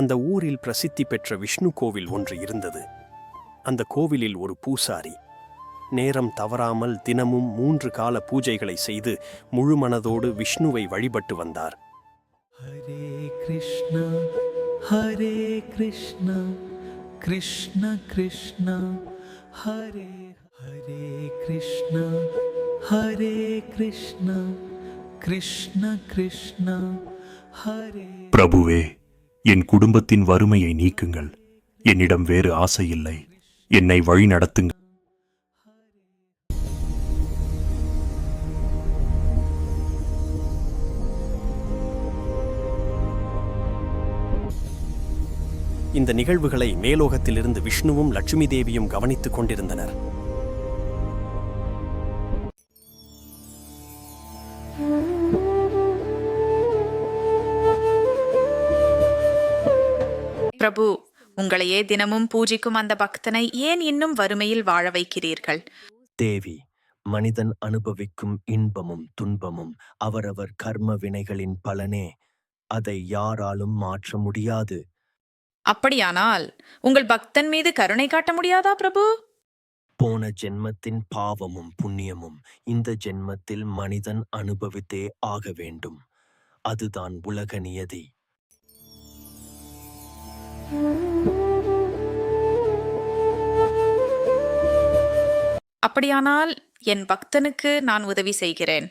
அந்த ஊரில் பிரசித்தி பெற்ற விஷ்ணு கோவில் ஒன்று இருந்தது. அந்த கோவிலில் ஒரு பூசாரி நேரம் தவறாமல் தினமும் 3 கால பூஜைகளை செய்து முழு மனதோடு விஷ்ணுவை வழிபட்டு வந்தார். ஹரே கிருஷ்ணா ஹரே கிருஷ்ணா கிருஷ்ண கிருஷ்ணா ஹரே ஹரே கிருஷ்ணா ஹரே கிருஷ்ணா கிருஷ்ண கிருஷ்ணா ஹரே. பிரபுவே, என் குடும்பத்தின் வறுமையை நீக்குங்கள். என்னிடம் வேறு ஆசை இல்லை. என்னை வழி நடத்துங்கள். இந்த நிகழ்வுகளை மேலோகத்திலிருந்து விஷ்ணுவும் லட்சுமி தேவியும் கவனித்துக் கொண்டிருந்தனர். பிரபு, உங்களையே தினமும் பூஜிக்கும் அந்த பக்தனை ஏன் இன்னும் வறுமையில் வாழ வைக்கிறீர்கள்? தேவி, மனிதன் அனுபவிக்கும் இன்பமும் துன்பமும் அவரவர் கர்ம வினைகளின் பலனே. அதை யாராலும் மாற்ற முடியாது. அப்படியானால் உங்கள் பக்தன் மீது கருணை காட்ட முடியாதா பிரபு? போன ஜென்மத்தின் பாவமும் புண்ணியமும் இந்த ஜென்மத்தில் மனிதன் அனுபவித்தே ஆக வேண்டும். அதுதான் உலக நியதி. அப்படியானால் என் பக்தனுக்கு நான் உதவி செய்கிறேன்.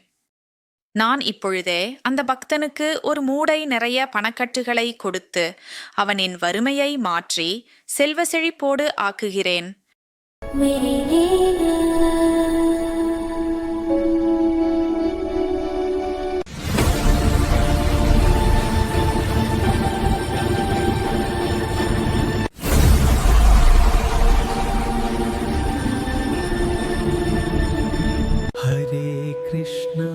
நான் இப்பொழுதே அந்த பக்தனுக்கு ஒரு மூடை நிறைய பணக்கட்டுகளை கொடுத்து அவனின் வறுமையை மாற்றி செல்வ செழிப்போடு ஆக்குகிறேன். ஹரே கிருஷ்ணா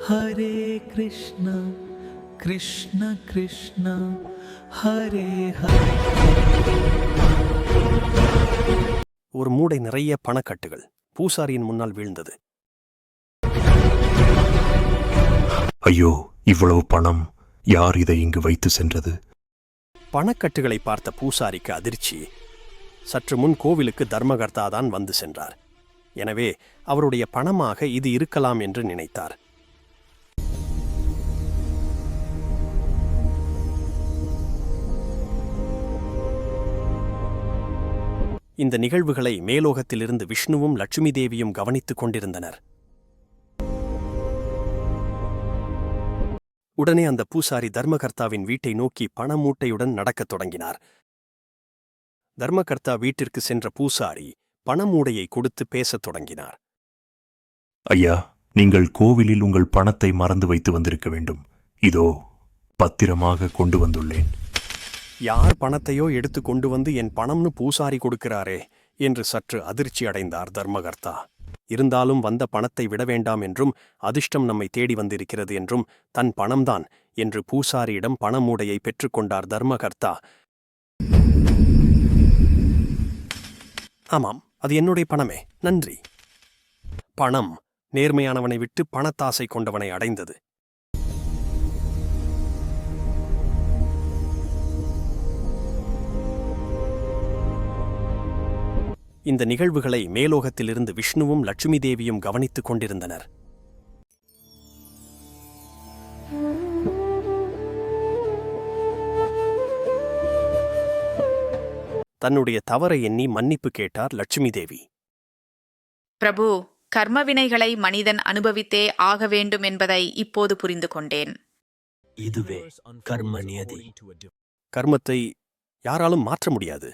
ஹரே கிருஷ்ணா கிருஷ்ண கிருஷ்ணா ஹரே ஹரே. ஒரு மூடை நிறைய பணக்கட்டுகள் பூசாரியின் முன்னால் வீழ்ந்தது. ஐயோ, இவ்வளவு பணம்! யார் இதை இங்கு வைத்து சென்றது? பணக்கட்டுகளை பார்த்த பூசாரிக்கு அதிர்ச்சி. சற்று முன் கோவிலுக்கு தர்மகர்த்தா தான் வந்து சென்றார். எனவே அவருடைய பணமாக இது இருக்கலாம் என்று நினைத்தார். இந்த நிகழ்வுகளை மேலோகத்திலிருந்து விஷ்ணுவும் லட்சுமி தேவியும் கவனித்துக் கொண்டிருந்தனர். உடனே அந்த பூசாரி தர்மகர்த்தாவின் வீட்டை நோக்கி பண மூட்டையுடன் நடக்கத் தொடங்கினார். தர்மகர்த்தா வீட்டிற்கு சென்ற பூசாரி பணமூடையை கொடுத்து பேசத் தொடங்கினார். ஐயா, நீங்கள் கோவிலில் உங்கள் பணத்தை மறந்து வைத்து வந்திருக்க வேண்டும். இதோ பத்திரமாக கொண்டு வந்துள்ளேன். யார் பணத்தையோ எடுத்து கொண்டு வந்து என் பணம்னு பூசாரி கொடுக்கிறாரே என்று சற்று அதிர்ச்சி அடைந்தார் தர்மகர்த்தா. இருந்தாலும் வந்த பணத்தை விட வேண்டாம் என்றும் அதிர்ஷ்டம் நம்மை தேடி வந்திருக்கிறது என்றும் தன் பணம்தான் என்று பூசாரியிடம் பணமூடையை பெற்றுக்கொண்டார் தர்மகர்த்தா. ஆமாம், அது என்னுடைய பணமே, நன்றி. பணம் நேர்மையானவனை விட்டு பணத்தாசை கொண்டவனை அடைந்தது. இந்த நிகழ்வுகளை மேலோகத்திலிருந்து விஷ்ணுவும் லட்சுமி தேவியும் கவனித்துக் கொண்டிருந்தனர். தன்னுடைய தவறை எண்ணி மன்னிப்பு கேட்டார் லட்சுமி தேவி. பிரபு, கர்மவினைகளை மனிதன் அனுபவித்தே ஆக வேண்டும் என்பதை இப்போது புரிந்து கொண்டேன். இதுவே கர்ம நியதி. கர்மத்தை யாராலும் மாற்ற முடியாது.